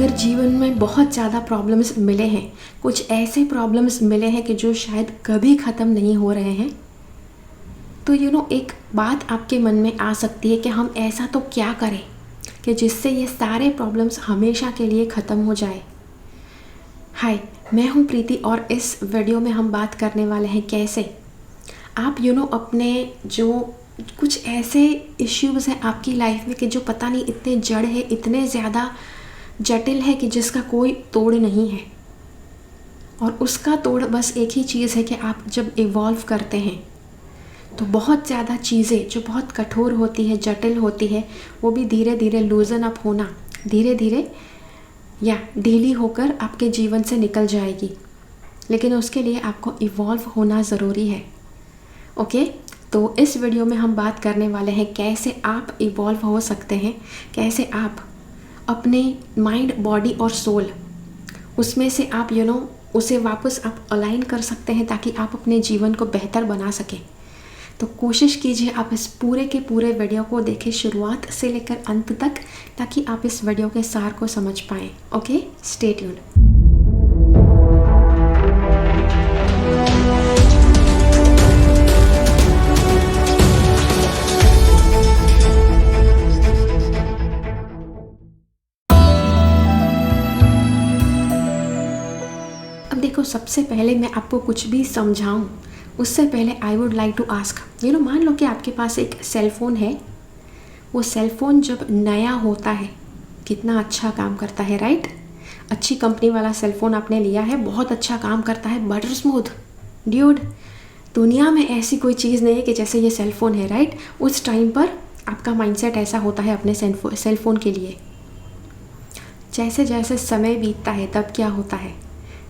अगर जीवन में बहुत ज़्यादा प्रॉब्लम्स मिले हैं, कुछ ऐसे प्रॉब्लम्स मिले हैं कि जो शायद कभी ख़त्म नहीं हो रहे हैं, तो एक बात आपके मन में आ सकती है कि हम ऐसा तो क्या करें कि जिससे ये सारे प्रॉब्लम्स हमेशा के लिए ख़त्म हो जाए। हाय, मैं हूँ प्रीति और इस वीडियो में हम बात करने वाले हैं कैसे आप अपने जो कुछ ऐसे इश्यूज़ हैं आपकी लाइफ में कि जो पता नहीं इतने जड़ है, इतने ज़्यादा जटिल है कि जिसका कोई तोड़ नहीं है, और उसका तोड़ बस एक ही चीज़ है कि आप जब इवॉल्व करते हैं तो बहुत ज़्यादा चीज़ें जो बहुत कठोर होती है, जटिल होती है, वो भी धीरे धीरे लूजन अप होना, धीरे धीरे या ढीली होकर आपके जीवन से निकल जाएगी। लेकिन उसके लिए आपको इवॉल्व होना ज़रूरी है। ओके, तो इस वीडियो में हम बात करने वाले हैं कैसे आप इवॉल्व हो सकते हैं, कैसे आप अपने माइंड, बॉडी और सोल उसमें से आप उसे वापस आप अलाइन कर सकते हैं ताकि आप अपने जीवन को बेहतर बना सकें। तो कोशिश कीजिए आप इस पूरे के पूरे वीडियो को देखें शुरुआत से लेकर अंत तक, ताकि आप इस वीडियो के सार को समझ पाएँ। Okay, stay tuned. अब देखो, सबसे पहले मैं आपको कुछ भी समझाऊं उससे पहले I would like to ask, मान लो कि आपके पास एक सेल फ़ोन है। वो सेल फ़ोन जब नया होता है कितना अच्छा काम करता है, राइट? अच्छी कंपनी वाला सेल फ़ोन आपने लिया है, बहुत अच्छा काम करता है, बटर स्मूथ। ड्यूड, दुनिया में ऐसी कोई चीज़ नहीं है कि जैसे ये सेल फ़ोन है, राइट? उस टाइम पर आपका माइंडसेट ऐसा होता है अपने सेल फ़ोन के लिए। जैसे जैसे समय बीतता है तब क्या होता है,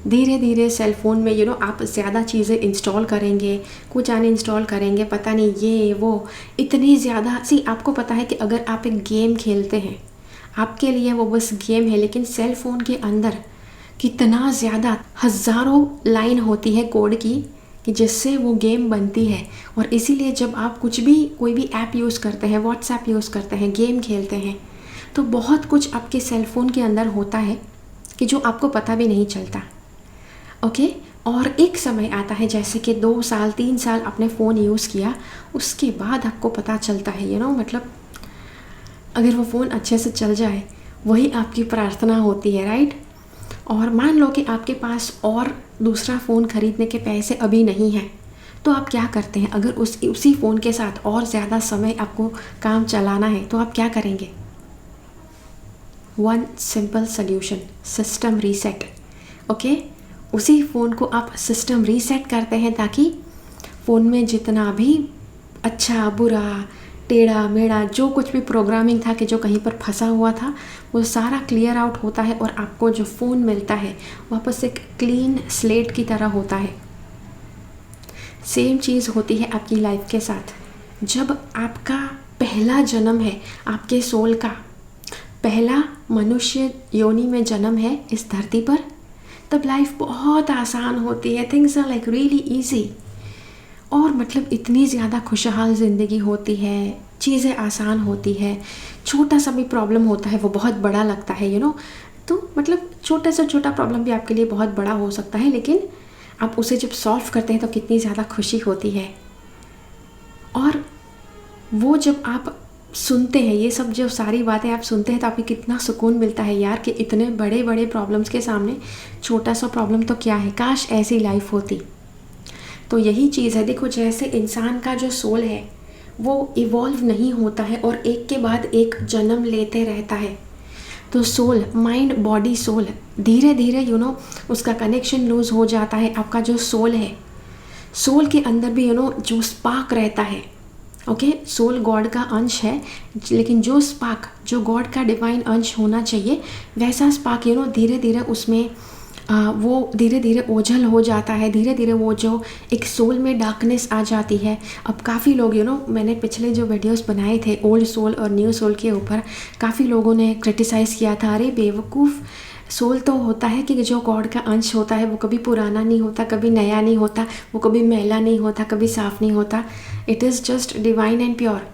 धीरे धीरे सेल फ़ोन में आप ज़्यादा चीज़ें इंस्टॉल करेंगे, कुछ अनइंस्टॉल करेंगे, पता नहीं ये वो इतनी ज़्यादा आपको पता है कि अगर आप एक गेम खेलते हैं, आपके लिए वो बस गेम है, लेकिन सेल फ़ोन के अंदर कितना ज़्यादा हज़ारों लाइन होती है कोड की कि जिससे वो गेम बनती है। और इसीलिए जब आप कोई भी ऐप यूज़ करते हैं, व्हाट्सएप यूज़ करते हैं, गेम खेलते हैं, तो बहुत कुछ आपके सेल फ़ोन के अंदर होता है कि जो आपको पता भी नहीं चलता। ओके, और एक समय आता है जैसे कि 2 साल 3 साल आपने फ़ोन यूज़ किया, उसके बाद आपको पता चलता है मतलब अगर वो फ़ोन अच्छे से चल जाए वही आपकी प्रार्थना होती है, राइट? और मान लो कि आपके पास और दूसरा फ़ोन ख़रीदने के पैसे अभी नहीं हैं, तो आप क्या करते हैं? अगर उसी फ़ोन के साथ और ज़्यादा समय आपको काम चलाना है तो आप क्या करेंगे? One simple solution, system reset. Okay, उसी फ़ोन को आप सिस्टम रीसेट करते हैं ताकि फ़ोन में जितना भी अच्छा बुरा टेढ़ा मेढ़ा जो कुछ भी प्रोग्रामिंग था कि जो कहीं पर फंसा हुआ था, वो सारा क्लियर आउट होता है और आपको जो फ़ोन मिलता है वापस एक क्लीन स्लेट की तरह होता है। सेम चीज़ होती है आपकी लाइफ के साथ। जब आपका पहला जन्म है, आपके सोल का पहला मनुष्य योनि में जन्म है इस धरती पर, तब लाइफ बहुत आसान होती है। Things are like really easy, और इतनी ज़्यादा खुशहाल ज़िंदगी होती है, चीज़ें आसान होती है। छोटा सा भी प्रॉब्लम होता है वो बहुत बड़ा लगता है, तो छोटे से छोटा प्रॉब्लम भी आपके लिए बहुत बड़ा हो सकता है, लेकिन आप उसे जब सॉल्व करते हैं तो कितनी ज़्यादा खुशी होती है। और वो जब आप सुनते हैं, ये सब जो सारी बातें आप सुनते हैं, तो आपको कितना सुकून मिलता है यार कि इतने बड़े बड़े प्रॉब्लम्स के सामने छोटा सा प्रॉब्लम तो क्या है, काश ऐसी लाइफ होती। तो यही चीज़ है। देखो, जैसे इंसान का जो सोल है वो इवॉल्व नहीं होता है और एक के बाद एक जन्म लेते रहता है, तो सोल, माइंड, बॉडी, सोल धीरे धीरे उसका कनेक्शन लूज़ हो जाता है। आपका जो सोल है, सोल के अंदर भी जो स्पार्क रहता है। ओके, सोल गॉड का अंश है, लेकिन जो स्पार्क, जो गॉड का डिवाइन अंश होना चाहिए, वैसा स्पार्क धीरे धीरे उसमें वो धीरे धीरे ओझल हो जाता है। धीरे धीरे वो जो एक सोल में डार्कनेस आ जाती है। अब काफ़ी लोग मैंने पिछले जो वीडियोस बनाए थे ओल्ड सोल और न्यू सोल के ऊपर, काफ़ी लोगों ने क्रिटिसाइज़ किया था, अरे बेवकूफ़, सोल तो होता है कि जो गॉड का अंश होता है वो कभी पुराना नहीं होता, कभी नया नहीं होता, वो कभी मैला नहीं होता, कभी साफ़ नहीं होता। It is just divine and pure.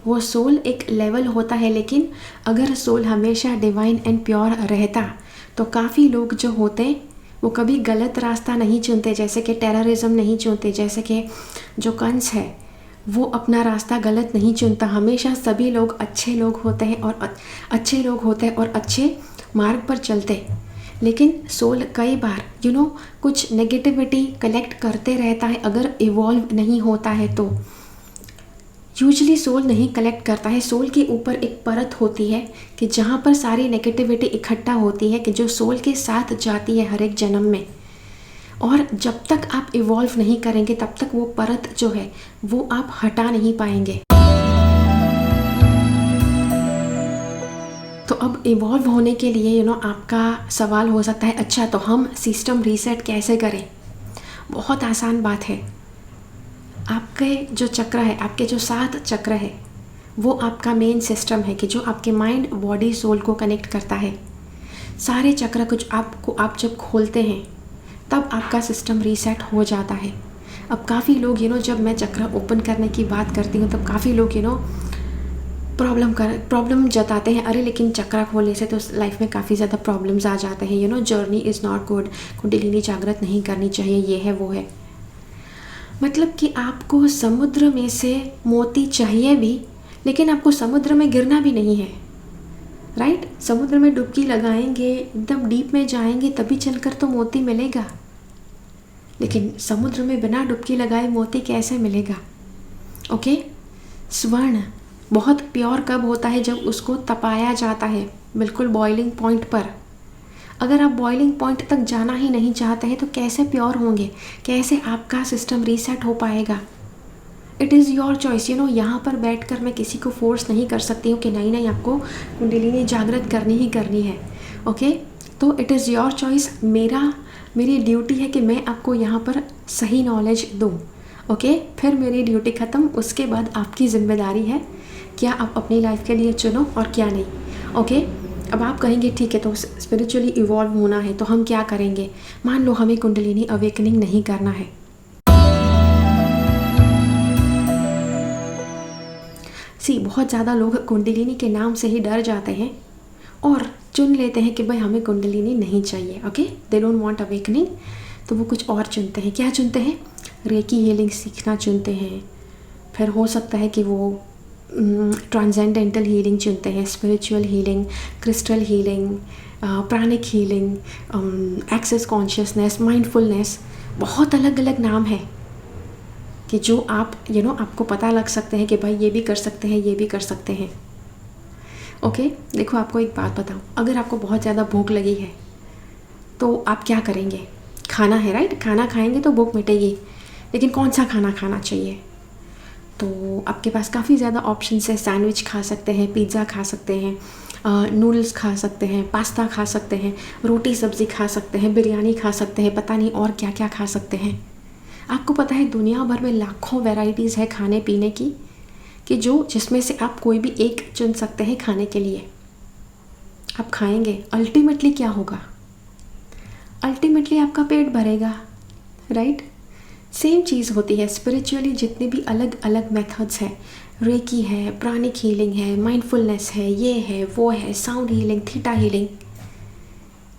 वो सोल एक लेवल होता है, लेकिन अगर सोल हमेशा डिवाइन एंड प्योर रहता तो काफ़ी लोग जो होते वो कभी गलत रास्ता नहीं चुनते, जैसे कि टेररिज्म नहीं चुनते, जैसे कि जो कंस है वो अपना रास्ता गलत नहीं चुनता। हमेशा सभी लोग अच्छे लोग होते हैं और अच्छे मार्ग पर चलते। लेकिन सोल कई बार कुछ नेगेटिविटी कलेक्ट करते रहता है अगर इवॉल्व नहीं होता है तो। यूजली सोल नहीं कलेक्ट करता है। सोल के ऊपर एक परत होती है कि जहाँ पर सारी नेगेटिविटी इकट्ठा होती है, कि जो सोल के साथ जाती है हर एक जन्म में, और जब तक आप इवॉल्व नहीं करेंगे तब तक वो परत जो है वो आप हटा नहीं पाएंगे। तो अब इवॉल्व होने के लिए आपका सवाल हो सकता है, अच्छा तो हम सिस्टम रीसेट कैसे करें? बहुत आसान बात है। आपके जो चक्र है, आपके जो 7 चक्र है, वो आपका मेन सिस्टम है कि जो आपके माइंड, बॉडी, सोल को कनेक्ट करता है। सारे चक्र कुछ आप जब खोलते हैं तब आपका सिस्टम रीसेट हो जाता है। अब काफ़ी लोग जब मैं चक्र ओपन करने की बात करती हूँ तब काफ़ी लोग प्रॉब्लम जताते हैं, अरे लेकिन चक्र खोलने से तो लाइफ में काफ़ी ज़्यादा प्रॉब्लम्स आ जाते हैं, journey is not good, kundalini जागृत नहीं करनी चाहिए, ये है वो है। मतलब कि आपको समुद्र में से मोती चाहिए भी, लेकिन आपको समुद्र में गिरना भी नहीं है, राइट? समुद्र में डुबकी लगाएंगे, एकदम डीप में जाएंगे तभी चलकर तो मोती मिलेगा, लेकिन समुद्र में बिना डुबकी लगाए मोती कैसे मिलेगा? ओके। स्वर्ण बहुत प्योर कब होता है? जब उसको तपाया जाता है, बिल्कुल बॉइलिंग पॉइंट पर। अगर आप बॉइलिंग पॉइंट तक जाना ही नहीं चाहते हैं तो कैसे प्योर होंगे? कैसे आपका सिस्टम रीसेट हो पाएगा? It is your choice. यहाँ पर बैठकर मैं किसी को फोर्स नहीं कर सकती हूँ कि नहीं आपको कुंडलिनी जागृत करनी ही करनी है। ओके, तो इट इज़ योर चॉइस। मेरी ड्यूटी है कि मैं आपको यहाँ पर सही नॉलेज दूँ। ओके, फिर मेरी ड्यूटी ख़त्म, उसके बाद आपकी जिम्मेदारी है क्या आप अपनी लाइफ के लिए चुनो और क्या नहीं। ओके, अब आप कहेंगे ठीक है तो स्पिरिचुअली इवॉल्व होना है तो हम क्या करेंगे? मान लो हमें कुंडलिनी अवेकनिंग नहीं करना है, बहुत ज़्यादा लोग कुंडलिनी के नाम से ही डर जाते हैं और चुन लेते हैं कि भाई हमें कुंडलिनी नहीं चाहिए। Okay, they don't want awakening, तो वो कुछ और चुनते हैं। क्या चुनते हैं? रेकी हीलिंग सीखना चुनते हैं, फिर हो सकता है कि वो ट्रांसेंडेंटल हीलिंग चुनते हैं, spiritual healing, crystal healing, pranic healing, access consciousness, mindfulness, बहुत अलग अलग नाम है कि जो आप आपको पता लग सकते हैं कि भाई ये भी कर सकते हैं, ये भी कर सकते हैं। ओके, देखो आपको एक बात बताऊँ, अगर आपको बहुत ज़्यादा भूख लगी है तो आप क्या करेंगे? खाना है, राइट? खाना खाएंगे तो भूख मिटेगी, लेकिन कौन सा खाना खाना चाहिए? तो आपके पास काफ़ी ज़्यादा ऑप्शंस है। सैंडविच खा सकते हैं, पिज़्ज़ा खा सकते हैं, नूडल्स खा सकते हैं, पास्ता खा सकते हैं, रोटी सब्ज़ी खा सकते हैं, बिरयानी खा सकते हैं, पता नहीं और क्या क्या खा सकते हैं। आपको पता है दुनिया भर में लाखों वैरायटीज़ है खाने पीने की, कि जिसमें से आप कोई भी एक चुन सकते हैं खाने के लिए। आप खाएंगे, अल्टीमेटली क्या होगा? अल्टीमेटली आपका पेट भरेगा, राइट? सेम चीज़ होती है स्पिरिचुअली। जितने भी अलग अलग मेथड्स हैं, रेकी है, प्राणिक हीलिंग है, माइंडफुलनेस है, ये है वो है, साउंड हीलिंग, थीटा हीलिंग।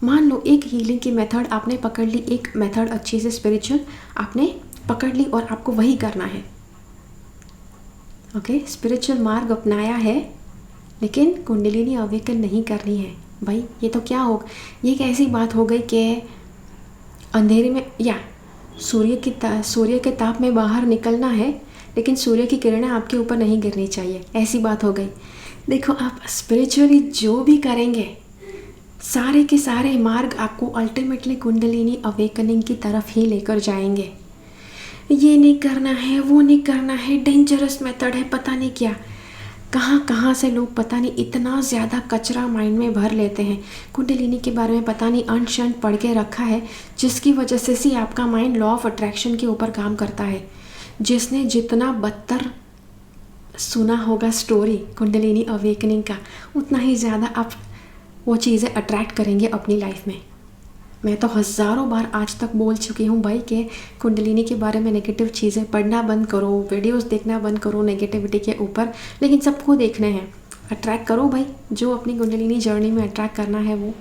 मान लो एक हीलिंग की मेथड आपने पकड़ ली, एक मेथड अच्छी से स्पिरिचुअल आपने पकड़ ली और आपको वही करना है। ओके, स्पिरिचुअल मार्ग अपनाया है लेकिन कुंडलिनी अवेकन नहीं करनी है। भाई ये तो क्या हो, ये एक ऐसी बात हो गई कि अंधेरे में या सूर्य के ताप में बाहर निकलना है, लेकिन सूर्य की किरणें आपके ऊपर नहीं गिरनी चाहिए, ऐसी बात हो गई। देखो आप स्पिरिचुअली जो भी करेंगे, सारे के सारे मार्ग आपको अल्टीमेटली कुंडलिनी अवेकनिंग की तरफ ही लेकर जाएंगे। ये नहीं करना है, वो नहीं करना है, डेंजरस मेथड है, पता नहीं क्या, कहाँ से लोग पता नहीं इतना ज़्यादा कचरा माइंड में भर लेते हैं। कुंडलिनी के बारे में पता नहीं अंश शंट पढ़ के रखा है, जिसकी वजह से आपका माइंड लॉ ऑफ अट्रैक्शन के ऊपर काम करता है। जिसने जितना बदतर सुना होगा स्टोरी कुंडलिनी अवेकनिंग का, उतना ही ज़्यादा आप वो चीज़ें अट्रैक्ट करेंगे अपनी लाइफ में। मैं तो हज़ारों बार आज तक बोल चुकी हूँ भाई कि कुंडलिनी के बारे में नेगेटिव चीज़ें पढ़ना बंद करो, वीडियोस देखना बंद करो नेगेटिविटी के ऊपर, लेकिन सबको देखने हैं। अट्रैक्ट करो भाई, जो अपनी कुंडलिनी जर्नी में अट्रैक्ट करना है वो,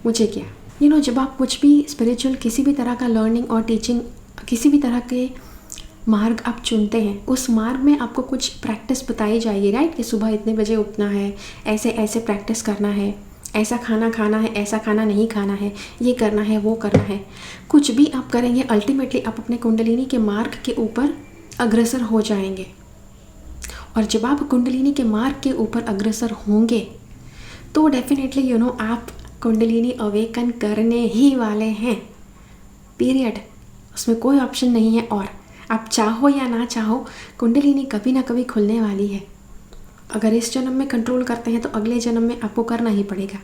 मुझे क्या। जब आप कुछ भी स्पिरिचुअल किसी भी तरह का लर्निंग और टीचिंग, किसी भी तरह के मार्ग आप चुनते हैं, उस मार्ग में आपको कुछ प्रैक्टिस बताई जाएगी, राइट, कि सुबह इतने बजे उठना है, ऐसे ऐसे प्रैक्टिस करना है, ऐसा खाना खाना है, ऐसा खाना नहीं खाना है, ये करना है, वो करना है। कुछ भी आप करेंगे, अल्टीमेटली आप अपने कुंडलिनी के मार्ग के ऊपर अग्रसर हो जाएंगे। और जब आप कुंडलिनी के मार्ग के ऊपर अग्रसर होंगे तो डेफिनेटली आप कुंडलिनी अवेकन करने ही वाले हैं, पीरियड। उसमें कोई ऑप्शन नहीं है। और आप चाहो या ना चाहो, कुंडलिनी कभी ना कभी खुलने वाली है। अगर इस जन्म में कंट्रोल करते हैं तो अगले जन्म में आपको करना ही पड़ेगा।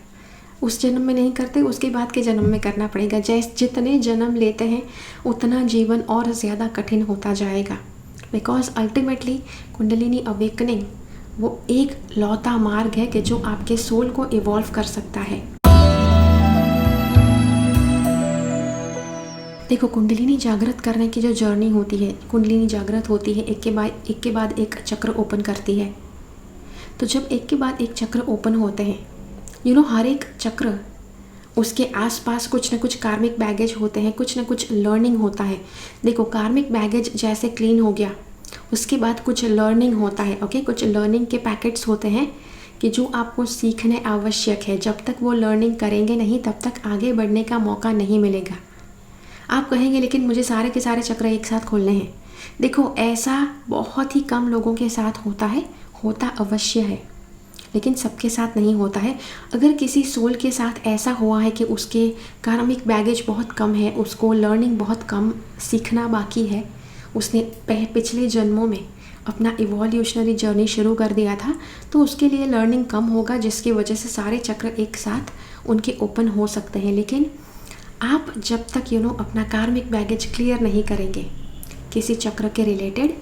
उस जन्म में नहीं करते, उसके बाद के जन्म में करना पड़ेगा। जितने जन्म लेते हैं उतना जीवन और ज़्यादा कठिन होता जाएगा। बिकॉज अल्टीमेटली कुंडलिनी अवेकनिंग वो एक लौता मार्ग है कि जो आपके सोल को इवॉल्व कर सकता है। देखो, कुंडलिनी जागृत करने की जो जर्नी होती है, कुंडलिनी जागृत होती है, एक के बाद एक चक्र ओपन करती है। तो जब एक के बाद एक चक्र ओपन होते हैं, हर एक चक्र उसके आसपास कुछ ना कुछ कार्मिक बैगेज होते हैं, कुछ ना कुछ लर्निंग होता है। देखो, कार्मिक बैगेज जैसे क्लीन हो गया, उसके बाद कुछ लर्निंग होता है। ओके, कुछ लर्निंग के पैकेट्स होते हैं कि जो आपको सीखने आवश्यक है। जब तक वो लर्निंग करेंगे नहीं, तब तक आगे बढ़ने का मौका नहीं मिलेगा। आप कहेंगे लेकिन मुझे सारे के सारे चक्र एक साथ खोलने हैं। देखो, ऐसा बहुत ही कम लोगों के साथ होता है, होता अवश्य है, लेकिन सबके साथ नहीं होता है। अगर किसी सोल के साथ ऐसा हुआ है कि उसके कार्मिक बैगेज बहुत कम है, उसको लर्निंग बहुत कम सीखना बाकी है, उसने पिछले जन्मों में अपना इवोल्यूशनरी जर्नी शुरू कर दिया था, तो उसके लिए लर्निंग कम होगा, जिसकी वजह से सारे चक्र एक साथ उनके ओपन हो सकते हैं। लेकिन आप जब तक अपना कार्मिक बैगेज क्लियर नहीं करेंगे किसी चक्र के रिलेटेड,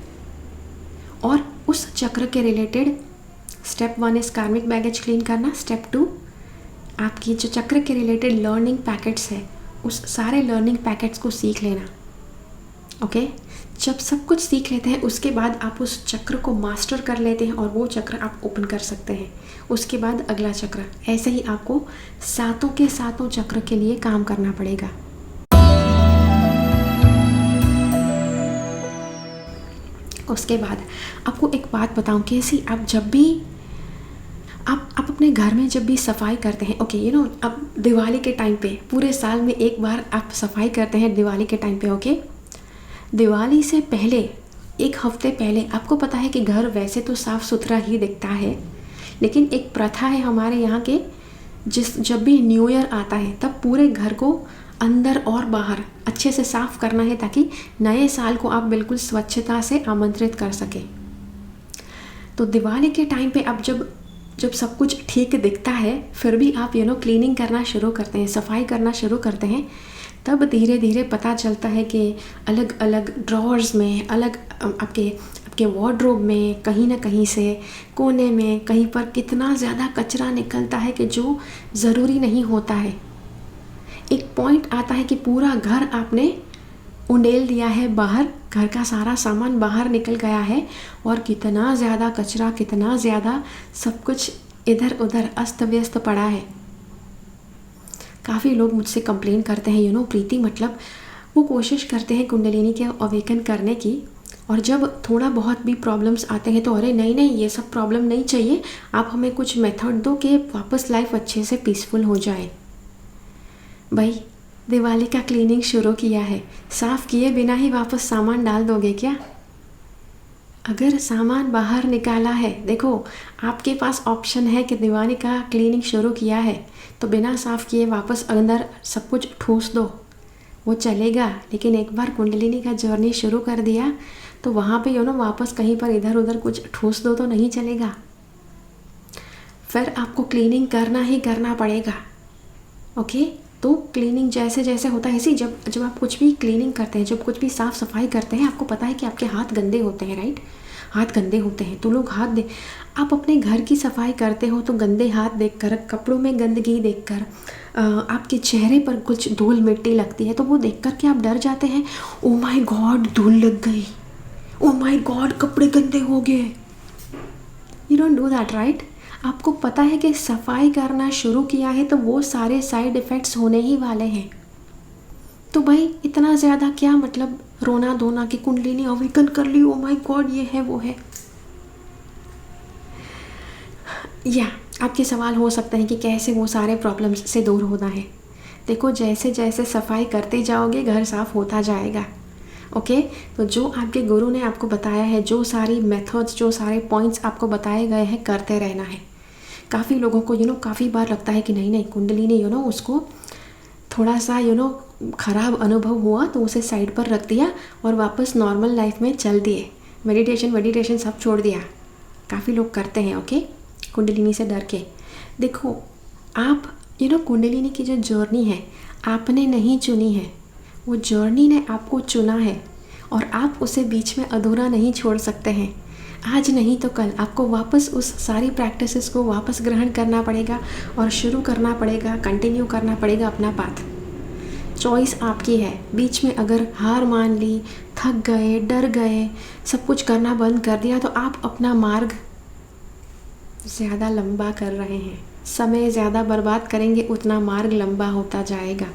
और उस चक्र के रिलेटेड स्टेप 1 इस कार्मिक बैगेज क्लीन करना, स्टेप 2 आपकी जो चक्र के रिलेटेड लर्निंग पैकेट्स है, उस सारे लर्निंग पैकेट्स को सीख लेना। ओके, जब सब कुछ सीख लेते हैं उसके बाद आप उस चक्र को मास्टर कर लेते हैं और वो चक्र आप ओपन कर सकते हैं। उसके बाद अगला चक्र, ऐसे ही आपको सातों के सातों चक्र के लिए काम करना पड़ेगा। उसके बाद आपको एक बात बताऊं, कैसी आप जब भी आप अपने घर में जब भी सफाई करते हैं, ओके, अब दिवाली के टाइम पे पूरे साल में एक बार आप सफाई करते हैं दिवाली के टाइम पे। ओके, दिवाली से पहले एक हफ्ते पहले आपको पता है कि घर वैसे तो साफ़ सुथरा ही दिखता है, लेकिन एक प्रथा है हमारे यहाँ के, जब भी न्यू ईयर आता है तब पूरे घर को अंदर और बाहर अच्छे से साफ़ करना है, ताकि नए साल को आप बिल्कुल स्वच्छता से आमंत्रित कर सकें। तो दिवाली के टाइम पे आप जब सब कुछ ठीक दिखता है, फिर भी आप क्लीनिंग करना शुरू करते हैं, सफाई करना शुरू करते हैं, तब धीरे धीरे पता चलता है कि अलग अलग ड्रॉर्स में, अलग आपके वार्डरोब में, कहीं ना कहीं से कोने में कहीं पर कितना ज़्यादा कचरा निकलता है कि जो ज़रूरी नहीं होता है। एक पॉइंट आता है कि पूरा घर आपने उंडेल दिया है बाहर, घर का सारा सामान बाहर निकल गया है, और कितना ज़्यादा कचरा, कितना ज़्यादा सब कुछ इधर उधर अस्त व्यस्त पड़ा है। काफ़ी लोग मुझसे कंप्लेन करते हैं, प्रीति, मतलब वो कोशिश करते हैं कुंडलिनी के अवेकन करने की, और जब थोड़ा बहुत भी प्रॉब्लम्स आते हैं तो अरे नहीं ये सब प्रॉब्लम नहीं चाहिए, आप हमें कुछ मेथड दो कि वापस लाइफ अच्छे से पीसफुल हो जाए। भाई, दिवाली का क्लीनिंग शुरू किया है, साफ़ किए बिना ही वापस सामान डाल दोगे क्या? अगर सामान बाहर निकाला है, देखो आपके पास ऑप्शन है कि दिवाली का क्लीनिंग शुरू किया है तो बिना साफ़ किए वापस अंदर सब कुछ ठूस दो, वो चलेगा। लेकिन एक बार कुंडलिनी का जर्नी शुरू कर दिया तो वहाँ पे वापस कहीं पर इधर उधर कुछ ठूस दो तो नहीं चलेगा, फिर आपको क्लीनिंग करना ही करना पड़ेगा। ओके, तो क्लीनिंग जैसे जैसे होता है, इसी जब आप कुछ भी क्लीनिंग करते हैं, जब कुछ भी साफ़ सफाई करते हैं, आपको पता है कि आपके हाथ गंदे होते हैं, राइट? हाथ गंदे होते हैं तो लोग आप अपने घर की सफाई करते हो तो गंदे हाथ देखकर, कपड़ों में गंदगी देखकर, आपके चेहरे पर कुछ धूल मिट्टी लगती है तो वो देख कर के आप डर जाते हैं, ओ माय गॉड धूल लग गई, ओ माय गॉड कपड़े गंदे हो गए। You don't do that right. आपको पता है कि सफाई करना शुरू किया है तो वो सारे साइड इफ़ेक्ट्स होने ही वाले हैं। तो भाई इतना ज़्यादा क्या मतलब रोना धोना कि कुंडलिनी अवेकन कर ली, ओ माय गॉड ये है वो है। या आपके सवाल हो सकते हैं कि कैसे वो सारे प्रॉब्लम्स से दूर होना है। देखो जैसे जैसे सफाई करते जाओगे घर साफ़ होता जाएगा। ओके तो जो आपके गुरु ने आपको बताया है, जो सारी मेथड्स, जो सारे पॉइंट्स आपको बताए गए हैं, करते रहना है। काफ़ी लोगों को काफ़ी बार लगता है कि नहीं कुंडलिनी उसको थोड़ा सा ख़राब अनुभव हुआ तो उसे साइड पर रख दिया और वापस नॉर्मल लाइफ में चल दिए, मेडिटेशन सब छोड़ दिया। काफ़ी लोग करते हैं ओके, कुंडलिनी से डर के। देखो आप कुंडलिनी की जो जर्नी है आपने नहीं चुनी है, वो जर्नी ने आपको चुना है और आप उसे बीच में अधूरा नहीं छोड़ सकते हैं। आज नहीं तो कल आपको वापस उस सारी प्रैक्टिसेस को वापस ग्रहण करना पड़ेगा और शुरू करना पड़ेगा, कंटिन्यू करना पड़ेगा अपना पाथ। चॉइस आपकी है। बीच में अगर हार मान ली, थक गए, डर गए, सब कुछ करना बंद कर दिया तो आप अपना मार्ग ज़्यादा लंबा कर रहे हैं। समय ज़्यादा बर्बाद करेंगे उतना मार्ग लंबा होता जाएगा।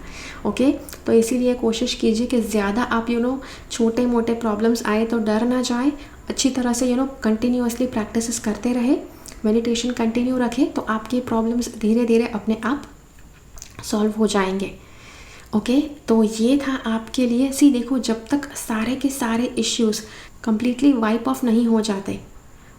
ओके तो इसीलिए कोशिश कीजिए कि ज़्यादा आप छोटे मोटे प्रॉब्लम्स आए तो डर ना जाए, अच्छी तरह से कंटिन्यूअसली प्रैक्टिसेस करते रहे, मेडिटेशन कंटिन्यू रखें तो आपके प्रॉब्लम्स धीरे धीरे अपने आप सॉल्व हो जाएंगे। ओके तो ये था आपके लिए। देखो जब तक सारे के सारे इश्यूज़ कम्प्लीटली वाइप ऑफ नहीं हो जाते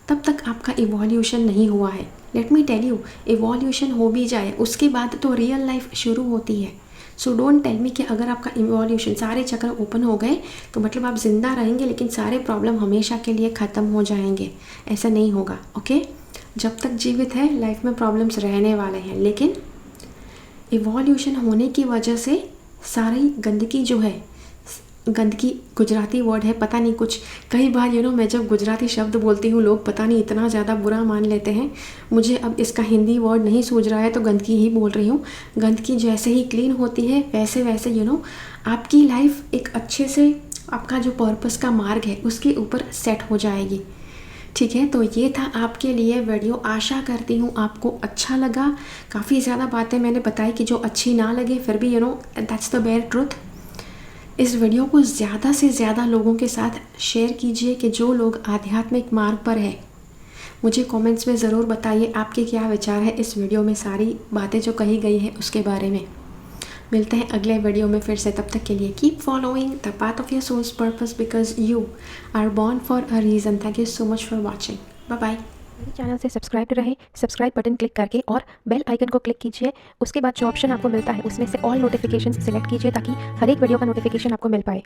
तब तक आपका इवोल्यूशन नहीं हुआ है। Let me tell you, evolution हो भी जाए उसके बाद तो रियल लाइफ शुरू होती है। सो डोंट टेल मी कि अगर आपका इवोल्यूशन सारे चक्र ओपन हो गए तो मतलब आप ज़िंदा रहेंगे लेकिन सारे प्रॉब्लम हमेशा के लिए ख़त्म हो जाएंगे। ऐसा नहीं होगा। ओके जब तक जीवित है लाइफ में प्रॉब्लम्स रहने वाले हैं, लेकिन इवोल्यूशन होने की वजह से सारी गंदगी जो है, गंदगी गुजराती वर्ड है, पता नहीं कुछ कई बार मैं जब गुजराती शब्द बोलती हूँ लोग पता नहीं इतना ज़्यादा बुरा मान लेते हैं। मुझे अब इसका हिंदी वर्ड नहीं सूझ रहा है तो गंदगी ही बोल रही हूँ। गंदगी जैसे ही क्लीन होती है वैसे वैसे आपकी लाइफ एक अच्छे से आपका जो पर्पस का मार्ग है उसके ऊपर सेट हो जाएगी। ठीक है तो ये था आपके लिए वीडियो। आशा करती हूँ आपको अच्छा लगा। काफ़ी ज़्यादा बातें मैंने बताई कि जो अच्छी ना लगे फिर भी दैट्स द बेयर ट्रुथ। इस वीडियो को ज़्यादा से ज़्यादा लोगों के साथ शेयर कीजिए कि जो लोग आध्यात्मिक मार्ग पर है। मुझे कमेंट्स में ज़रूर बताइए आपके क्या विचार है इस वीडियो में सारी बातें जो कही गई है उसके बारे में। मिलते हैं अगले वीडियो में फिर से, तब तक के लिए keep following the path of your soul's purpose because you are born for a reason. Thank you so much for watching. Bye bye. मेरे चैनल से सब्सक्राइब रहे, सब्सक्राइब बटन क्लिक करके और बेल आइकन को क्लिक कीजिए। उसके बाद जो ऑप्शन आपको मिलता है उसमें से ऑल नोटिफिकेशंस सिलेक्ट कीजिए ताकि हर एक वीडियो का नोटिफिकेशन आपको मिल पाए।